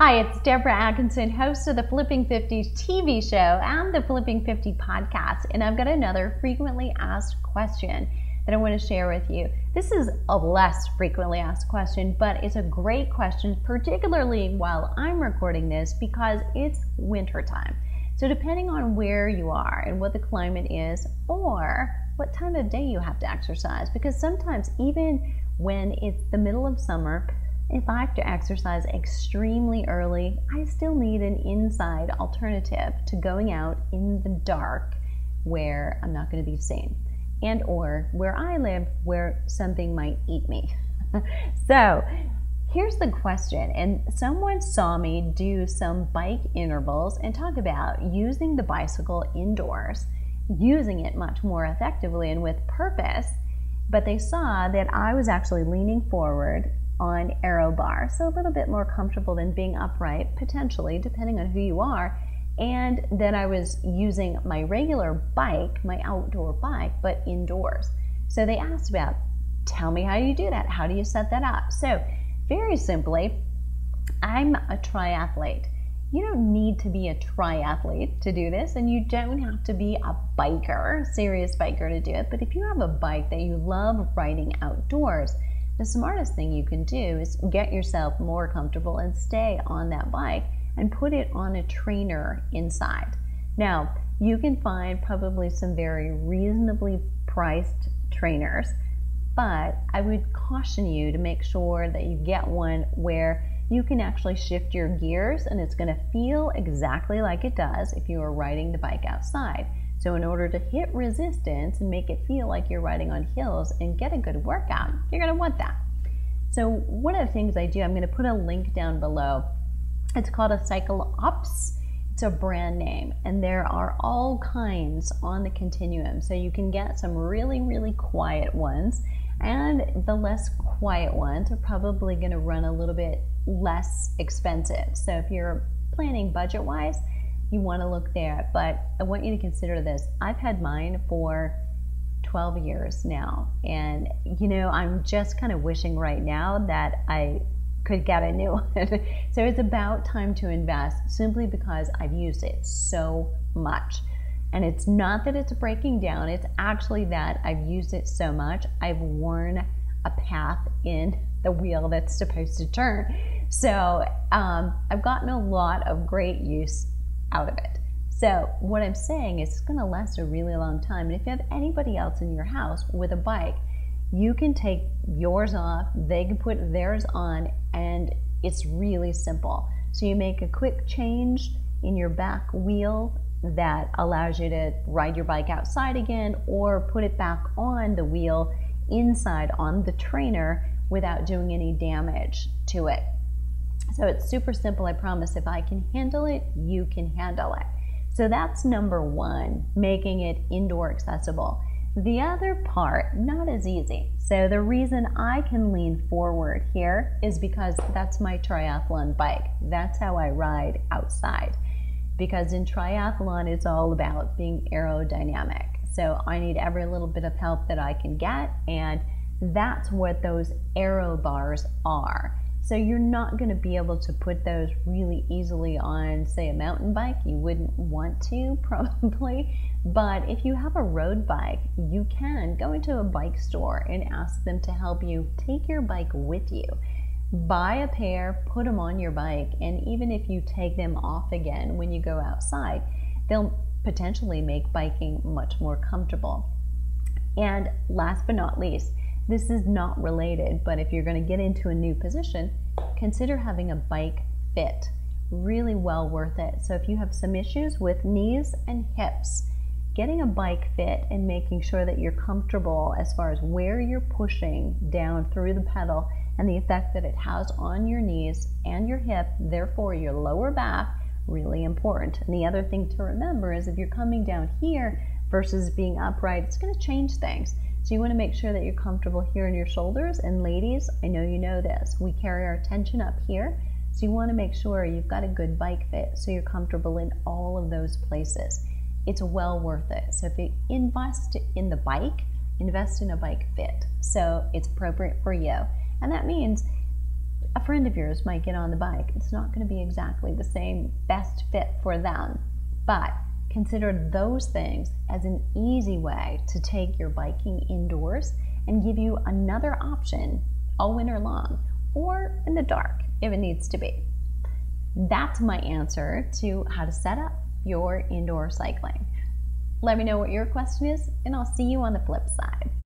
Hi, it's Deborah Atkinson, host of the Flipping 50 TV show and the Flipping 50 podcast, and I've got another frequently asked question that I want to share with you. This is a less frequently asked question, but it's a great question, particularly while I'm recording this because it's winter time. So depending on where you are and what the climate is, or what time of day you have to exercise, because sometimes even when it's the middle of summer, if I have to exercise extremely early, I still need an inside alternative to going out in the dark where I'm not going to be seen, and or where I live where something might eat me. So here's the question, and someone saw me do some bike intervals and talk about using the bicycle indoors, using it much more effectively and with purpose, but they saw that I was actually leaning forward on aero bar, so a little bit more comfortable than being upright, potentially, depending on who you are, and then I was using my regular bike, my outdoor bike, but indoors. So they asked about, tell me how you do that, how do you set that up? So very simply, I'm a triathlete. You don't need to be a triathlete to do this, and you don't have to be a biker, serious biker to do it, but if you have a bike that you love riding outdoors, the smartest thing you can do is get yourself more comfortable and stay on that bike and put it on a trainer inside. Now, you can find probably some very reasonably priced trainers, but I would caution you to make sure that you get one where you can actually shift your gears and it's going to feel exactly like it does if you are riding the bike outside. So in order to hit resistance and make it feel like you're riding on hills and get a good workout, you're going to want that. So one of the things I do, I'm going to put a link down below. It's called a CycleOps. It's a brand name, and there are all kinds on the continuum. So you can get some really, really quiet ones, and the less quiet ones are probably going to run a little bit less expensive. So if you're planning budget-wise, you want to look there, but I want you to consider this. I've had mine for 12 years now, and I'm just kind of wishing right now that I could get a new one. So it's about time to invest, simply because I've used it so much. And it's not that it's breaking down, it's actually that I've used it so much, I've worn a path in the wheel that's supposed to turn. So I've gotten a lot of great use out of it. So what I'm saying is it's going to last a really long time. And if you have anybody else in your house with a bike, you can take yours off, they can put theirs on, and it's really simple. So you make a quick change in your back wheel that allows you to ride your bike outside again, or put it back on the wheel inside on the trainer without doing any damage to it. So it's super simple, I promise. If I can handle it, you can handle it. So that's number one, making it indoor accessible. The other part, not as easy. So the reason I can lean forward here is because that's my triathlon bike. That's how I ride outside. Because in triathlon, it's all about being aerodynamic. So I need every little bit of help that I can get, and that's what those aero bars are. So you're not going to be able to put those really easily on, say, a mountain bike. You wouldn't want to, probably. But if you have a road bike, you can go into a bike store and ask them to help you take your bike with you. Buy a pair, put them on your bike, and even if you take them off again when you go outside, they'll potentially make biking much more comfortable. And last but not least, this is not related, but if you're going to get into a new position, consider having a bike fit. Really well worth it. So if you have some issues with knees and hips, getting a bike fit and making sure that you're comfortable as far as where you're pushing down through the pedal and the effect that it has on your knees and your hip, therefore your lower back, really important. And the other thing to remember is if you're coming down here versus being upright, it's going to change things. So you want to make sure that you're comfortable here in your shoulders. And ladies, I know you know this, we carry our attention up here. So you want to make sure you've got a good bike fit so you're comfortable in all of those places. It's well worth it. So if you invest in the bike, invest in a bike fit so it's appropriate for you. And that means a friend of yours might get on the bike. It's not going to be exactly the same best fit for them, but consider those things as an easy way to take your biking indoors and give you another option all winter long, or in the dark if it needs to be. That's my answer to how to set up your indoor cycling. Let me know what your question is, and I'll see you on the flip side.